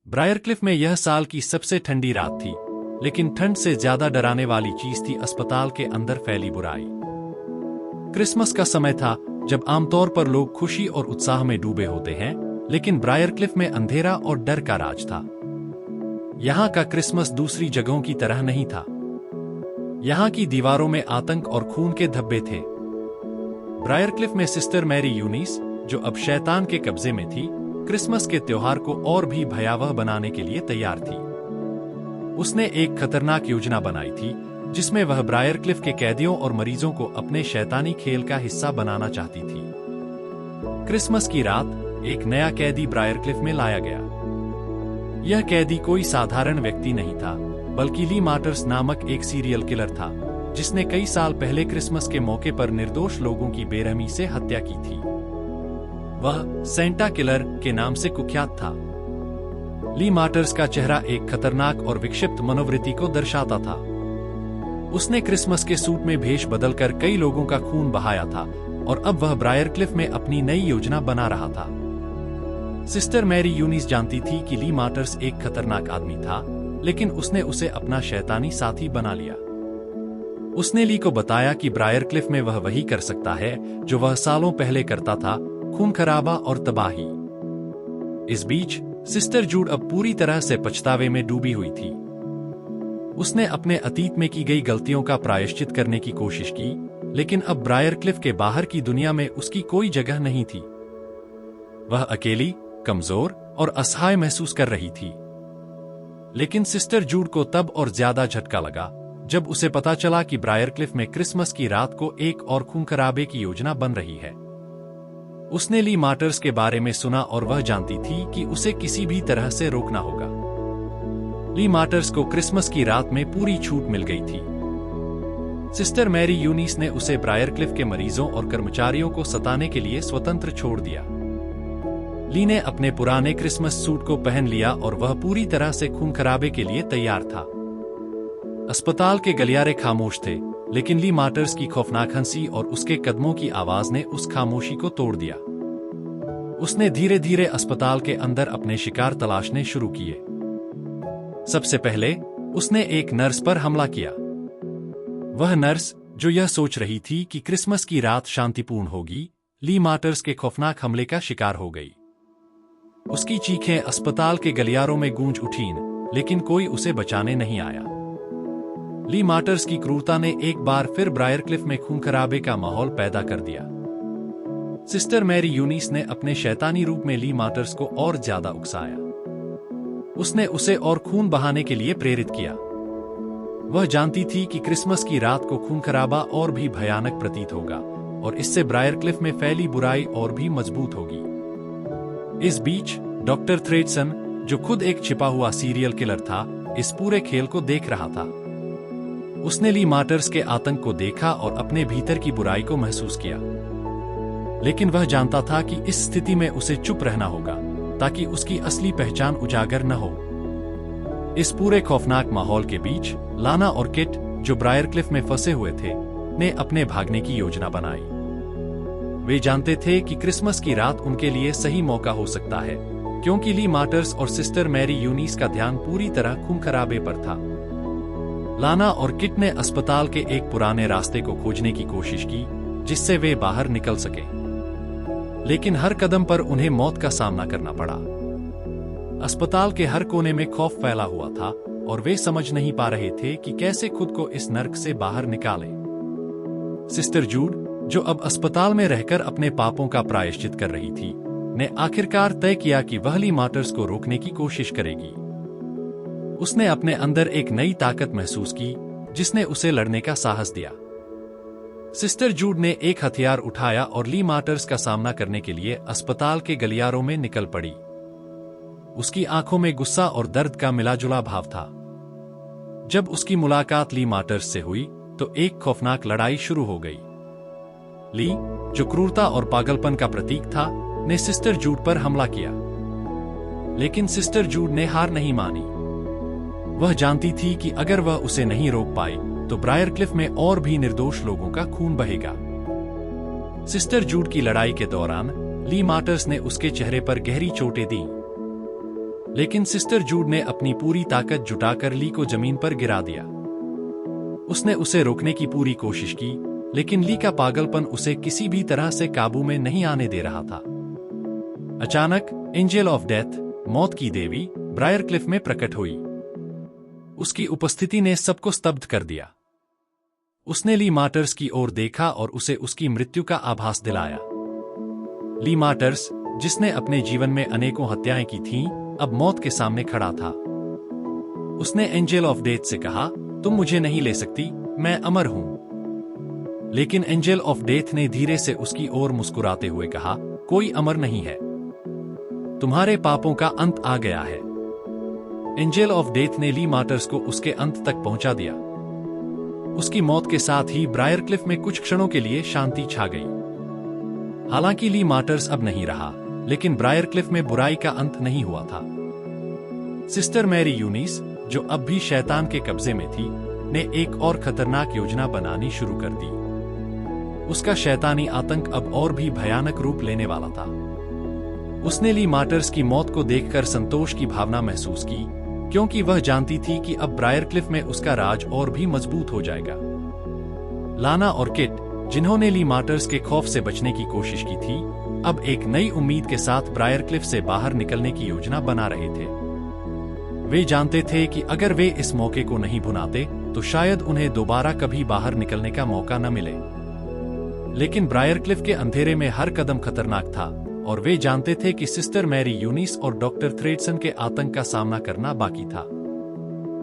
ब्रायरक्लिफ में यह साल की सबसे ठंडी रात थी, लेकिन ठंड से ज्यादा डराने वाली चीज थी अस्पताल के अंदर फैली बुराई। क्रिसमस का समय था, जब आमतौर पर लोग खुशी और उत्साह में डूबे होते हैं, लेकिन ब्रायरक्लिफ में अंधेरा और डर का राज था। यहाँ का क्रिसमस दूसरी जगहों की तरह नहीं था। यहाँ की दीवारों में आतंक और खून के धब्बे थे। ब्रायरक्लिफ में सिस्टर मैरी यूनिस, जो अब शैतान के कब्जे में थी, क्रिसमस के त्योहार को और भी भयावह बनाने के लिए तैयार थी। उसने एक खतरनाक योजना बनाई थी, जिसमें वह ब्रायरक्लिफ के कैदियों और मरीजों को अपने शैतानी खेल का हिस्सा बनाना चाहती थी। क्रिसमस की रात एक नया कैदी ब्रायरक्लिफ में लाया गया। यह कैदी कोई साधारण व्यक्ति नहीं था, बल्कि ली मार्टर्स नामक एक सीरियल किलर था, जिसने कई साल पहले क्रिसमस के मौके पर निर्दोष लोगों की बेरहमी से हत्या की थी। वह सेंटा किलर के नाम से कुख्यात था। ली मार्टर्स का चेहरा एक खतरनाक और विक्षिप्त मनोवृत्ति को दर्शाता था। उसने क्रिसमस के सूट में भेष बदलकर कई लोगों का खून बहाया था, और अब वह ब्रायरक्लिफ में अपनी नई योजना बना रहा था। सिस्टर मैरी यूनिस जानती थी कि ली मार्टर्स एक खतरनाक आदमी था, लेकिन उसने उसे अपना शैतानी साथी बना लिया। उसने ली को बताया कि ब्रायरक्लिफ में वह वही कर सकता है जो वह सालों पहले करता था, खून खराबा और तबाही। इस बीच सिस्टर जूड अब पूरी तरह से पछतावे में डूबी हुई थी। उसने अपने अतीत में की गई गलतियों का प्रायश्चित करने की कोशिश की, लेकिन अब ब्रायरक्लिफ के बाहर की दुनिया में उसकी कोई जगह नहीं थी। वह अकेली, कमजोर और असहाय महसूस कर रही थी। लेकिन सिस्टर जूड को तब और ज्यादा झटका लगा, जब उसे पता चला कि ब्रायरक्लिफ में क्रिसमस की रात को एक और खून खराबे की योजना बन रही है। उसने ली मार्टर्स के बारे में सुना और वह जानती थी कि उसे किसी भी तरह से रोकना होगा। ली मार्टर्स को क्रिसमस की रात में पूरी छूट मिल गई थी। सिस्टर मैरी यूनिस ने उसे ब्रायरक्लिफ के मरीजों और कर्मचारियों को सताने के लिए स्वतंत्र छोड़ दिया। ली ने अपने पुराने क्रिसमस सूट को पहन लिया और वह पूरी तरह से खून खराबे के लिए तैयार था। अस्पताल के गलियारे खामोश थे, लेकिन ली मार्टर्स की खौफनाक हंसी और उसके कदमों की आवाज ने उस खामोशी को तोड़ दिया। उसने धीरे धीरे अस्पताल के अंदर अपने शिकार तलाशने शुरू किए। सबसे पहले उसने एक नर्स पर हमला किया। वह नर्स, जो यह सोच रही थी कि क्रिसमस की रात शांतिपूर्ण होगी, ली मार्टर्स के खौफनाक हमले का शिकार हो गई। उसकी चीखें अस्पताल के गलियारों में गूंज उठीं, लेकिन कोई उसे बचाने नहीं आया। ली मार्टर्स की क्रूरता ने एक बार फिर ब्रायरक्लिफ में खून खराबे का माहौल पैदा कर दिया। सिस्टर मैरी यूनिस ने अपने शैतानी रूप में ली मार्टर्स को और ज्यादा उकसाया। उसने उसे और खून बहाने के लिए प्रेरित किया। वह जानती थी कि क्रिसमस की रात को खून खराबा और भी भयानक प्रतीत होगा, और इससे ब्रायरक्लिफ में फैली बुराई और भी मजबूत होगी। इस बीच डॉक्टर थ्रेडसन, जो खुद एक छिपा हुआ सीरियल किलर था, इस पूरे खेल को देख रहा था। उसने ली मार्टर्स के आतंक को देखा और अपने भीतर की बुराई को महसूस किया। लेकिन वह जानता था कि इस स्थिति में उसे चुप रहना होगा, ताकि उसकी असली पहचान उजागर न हो। इस पूरे खौफनाक माहौल के बीच लाना और किट, जो ब्रायरक्लिफ में फंसे हुए थे, ने अपने भागने की योजना बनाई। वे जानते थे कि क्रिसमस की रात उनके लिए सही मौका हो सकता है, क्योंकि ली मार्टर्स और सिस्टर मैरी यूनिस का ध्यान पूरी तरह खून खराबे पर था। लाना और किट ने अस्पताल के एक पुराने रास्ते को खोजने की कोशिश की, जिससे वे बाहर निकल सके। लेकिन हर कदम पर उन्हें मौत का सामना करना पड़ा। अस्पताल के हर कोने में खौफ फैला हुआ था, और वे समझ नहीं पा रहे थे कि कैसे खुद को इस नर्क से बाहर निकालें। सिस्टर जूड, जो अब अस्पताल में रहकर अपने पापों का प्रायश्चित कर रही थी, ने आखिरकार तय किया कि वह ली मार्टर्स को रोकने की कोशिश करेगी। उसने अपने अंदर एक नई ताकत महसूस की, जिसने उसे लड़ने का साहस दिया। सिस्टर जूड ने एक हथियार उठाया और ली मार्टर्स का सामना करने के लिए अस्पताल के गलियारों में निकल पड़ी। उसकी आंखों में गुस्सा और दर्द का मिलाजुला भाव था। जब उसकी मुलाकात ली मार्टर्स से हुई, तो एक खौफनाक लड़ाई शुरू हो गई। ली, जो क्रूरता और पागलपन का प्रतीक था, ने सिस्टर जूड पर हमला किया। लेकिन सिस्टर जूड ने हार नहीं मानी। वह जानती थी कि अगर वह उसे नहीं रोक पाई, तो ब्रायरक्लिफ में और भी निर्दोष लोगों का खून बहेगा। सिस्टर जूड की लड़ाई के दौरान ली मार्टर्स ने उसके चेहरे पर गहरी चोटें दी। लेकिन सिस्टर जूड ने अपनी पूरी ताकत जुटाकर ली को जमीन पर गिरा दिया। उसने उसे रोकने की पूरी कोशिश की, लेकिन ली का पागलपन उसे किसी भी तरह से काबू में नहीं आने दे रहा था। अचानक एंजल ऑफ डेथ, मौत की देवी, ब्रायरक्लिफ में प्रकट हुई। उसकी उपस्थिति ने सबको स्तब्ध कर दिया। उसने ली मार्टर्स की ओर देखा और उसे उसकी मृत्यु का आभास दिलाया। ली मार्टर्स, जिसने अपने जीवन में अनेकों हत्याएं की थीं, अब मौत के सामने खड़ा था। उसने एंजल ऑफ डेथ से कहा, तुम मुझे नहीं ले सकती, मैं अमर हूं। लेकिन एंजल ऑफ डेथ ने धीरे से उसकी ओर मुस्कुराते हुए कहा, कोई अमर नहीं है, तुम्हारे पापों का अंत आ गया है। एंजल ऑफ डेथ ने ली मार्टर्स को उसके अंत तक पहुंचा दिया। उसकी मौत के साथ ही ब्रायरक्लिफ में कुछ क्षणों के लिए शांति छा गई। हालांकि ली मार्टर्स अब नहीं रहा, लेकिन ब्रायरक्लिफ में बुराई का अंत नहीं हुआ था। सिस्टर मैरी यूनिस, जो अब भी शैतान के कब्जे में थी, ने एक और खतरनाक योजना बनानी शुरू कर दी। उसका शैतानी आतंक अब और भी भयानक रूप लेने वाला था। उसने ली मार्टर्स की मौत को देखकर संतोष की भावना महसूस की, क्योंकि वह जानती थी कि अब ब्रायरक्लिफ में उसका राज और भी मजबूत हो जाएगा। लाना और किट, जिन्होंने ली मार्टर्स के खौफ से बचने की कोशिश की थी, अब एक नई उम्मीद के साथ ब्रायरक्लिफ से बाहर निकलने की योजना बना रहे थे। वे जानते थे कि अगर वे इस मौके को नहीं भुनाते, तो शायद उन्हें दोबारा कभी बाहर निकलने का मौका न मिले। लेकिन ब्रायरक्लिफ के अंधेरे में हर कदम खतरनाक था, और वे जानते थे कि सिस्टर मैरी यूनिस और डॉक्टर थ्रेडसन के आतंक का सामना करना बाकी था।